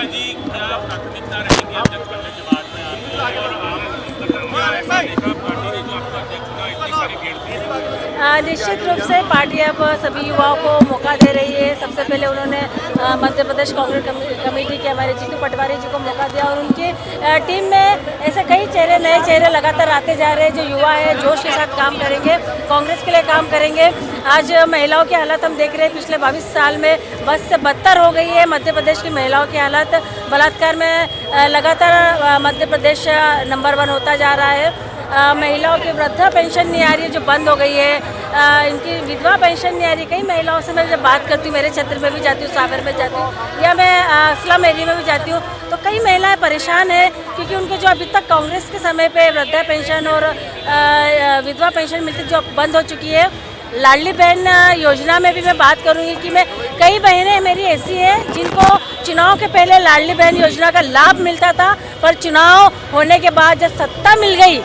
प्रिया जी, क्या प्राथमिकता रहेगी अध्यक्ष बनने के बाद में आपकी? और ऐसा देखा पार्टी ने जो आपका अध्यक्ष चुना, इतनी सारी भीड़ थी। निश्चित रूप से पार्टी अब सभी युवाओं को मौका दे रही है। सबसे पहले उन्होंने मध्य प्रदेश कांग्रेस कमेटी के हमारे जीतू पटवारी जी को मौका दिया और उनकी टीम में ऐसे कई चेहरे, नए चेहरे लगातार आते जा रहे हैं जो युवा है, जोश के साथ काम करेंगे, कांग्रेस के लिए काम करेंगे। आज महिलाओं की हालत हम देख रहे हैं, पिछले 22 साल में बस से बदतर हो गई है मध्य प्रदेश की महिलाओं की हालत। बलात्कार में लगातार मध्य प्रदेश नंबर 1 होता जा रहा है। महिलाओं की वृद्धा पेंशन नहीं आ रही है जो बंद हो गई है। इनकी विधवा पेंशन नहीं आ रही। कई महिलाओं से मैं जब बात करती हूँ, मेरे क्षेत्र में भी जाती हूँ, सागर में जाती हूँ या मैं स्लम एरिया में भी जाती हूँ, तो कई महिलाएं परेशान है क्योंकि उनको जो अभी तक कांग्रेस के समय पे वृद्धा पेंशन और विधवा पेंशन मिलती जो बंद हो चुकी है। लाडली बहन योजना में भी मैं बात करूंगी कि मैं कई बहनें मेरी ऐसी हैं जिनको चुनाव के पहले लाडली बहन योजना का लाभ मिलता था, पर चुनाव होने के बाद जब सत्ता मिल गई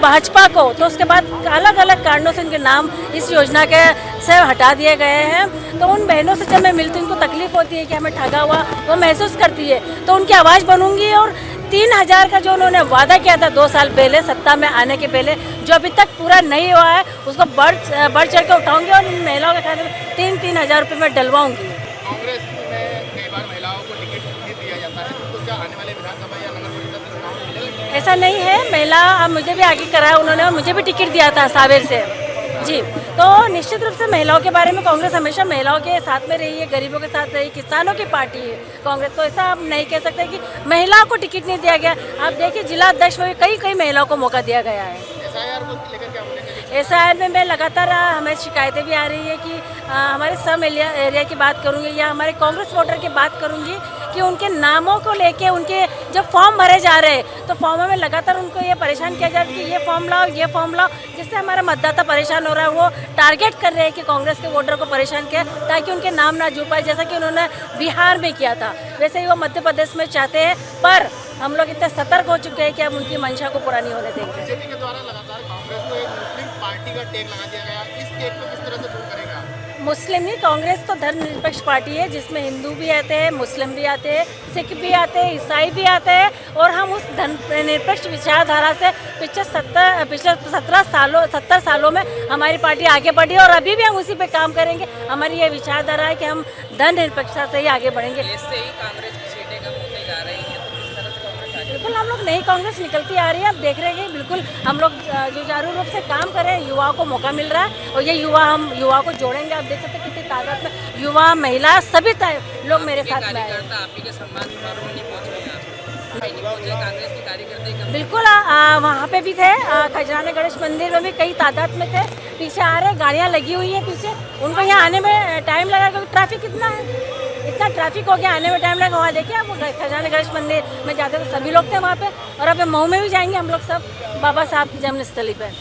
भाजपा को, तो उसके बाद अलग अलग कारणों से उनके नाम इस योजना के से हटा दिए गए हैं। तो उन बहनों से जब मैं मिलती हूँ उनको तकलीफ होती है कि हमें ठगा हुआ, वो महसूस करती है। तो उनकी आवाज़ बनूंगी और 3000 का जो उन्होंने वादा किया था 2 साल पहले सत्ता में आने के पहले, जो अभी तक पूरा नहीं हुआ है, उसको बढ़ चढ़ के उठाऊंगी और इन महिलाओं के खाते में 3-3 हज़ार रुपये में डलवाऊंगी। कांग्रेस में कई बार महिलाओं को टिकट नहीं दिया जाता है, तो क्या आने वाले विधानसभा या नगर परिषद चुनाव में मिलेगा? ऐसा नहीं है। महिला अब मुझे भी आगे कराया उन्होंने, मुझे भी टिकट दिया था सावेर से जी। तो निश्चित रूप से महिलाओं के बारे में कांग्रेस हमेशा महिलाओं के साथ में रही है, गरीबों के साथ रही, किसानों की पार्टी है कांग्रेस। तो ऐसा आप नहीं कह सकते कि महिलाओं को टिकट नहीं दिया गया। आप देखिए जिला अध्यक्ष में भी कई महिलाओं को मौका दिया गया है। एसआईआर को लेकर क्या बोलेंगे? एसआईआर में मैं लगातार हमें शिकायतें भी आ रही है कि हमारे सम एरिया की बात करूंगी या हमारे कांग्रेस वोटर की बात करूंगी कि उनके नामों को लेके उनके जब फॉर्म भरे जा रहे हैं तो फॉर्मों में लगातार उनको ये परेशान किया जा रहा है कि ये फॉर्म लाओ, जिससे हमारा मतदाता परेशान हो रहा है। वो टारगेट कर रहे हैं कि कांग्रेस के वोटर को परेशान किया ताकि उनके नाम ना जुड़ पाए, जैसा कि उन्होंने बिहार में किया था, वैसे ही वो मध्य प्रदेश में चाहते हैं। पर हम लोग इतने सतर्क हो चुके हैं कि अब उनकी मंशा को पूरा नहीं होने देंगे। बीजेपी के द्वारा लगातार कांग्रेस को एक मुस्लिम पार्टी का टैग लगा दिया गया, इस टैग को किस तरह से दूर करेगा? मुस्लिम नहीं, कांग्रेस तो धर्मनिरपेक्ष पार्टी है जिसमें हिंदू भी आते हैं, मुस्लिम भी आते हैं, सिख भी आते हैं, ईसाई भी आते हैं। और हम उस धर्मनिरपेक्ष विचारधारा से पिछले 70 सालों में हमारी पार्टी आगे बढ़ी और अभी भी हम उसी पे काम करेंगे। हमारी ये विचारधारा है कि हम धर्मनिरपेक्षता से ही आगे बढ़ेंगे। इससे ही कांग्रेस की सीटें कम होते जा रही हैं, तो किस तरह से कांग्रेस आगे? बिल्कुल हम लोग नई कांग्रेस निकलती आ रही है। अब देख रहे हैं कि बिल्कुल हम लोग जुझारू रूप से काम करें, युवाओं को मौका मिल रहा है और ये हम युवाओं को जोड़ेंगे। आप देख सकते हैं कितनी तादाद में युवा, महिला सभी लोग मेरे साथ में आए। कार्यकर्ता आप ही के सम्मान समारोह में नहीं पहुंच रहे हैं, नहीं पहुंचे, कांग्रेस के कार्यकर्ता बिल्कुल वहाँ पे भी थे। खजराना गणेश मंदिर में भी कई तादाद में थे। पीछे आ रहे, गाड़ियाँ लगी हुई है पीछे, उनको यहाँ आने में टाइम लगा क्योंकि ट्रैफिक कितना है, इतना ट्रैफिक हो गया, आने में टाइम लगा। वहाँ देखिए आप खजराना गणेश मंदिर में जाते तो सभी लोग थे वहाँ पे, और अब मऊ में भी जाएंगे हम लोग सब बाबा साहब की जन्मस्थली पर।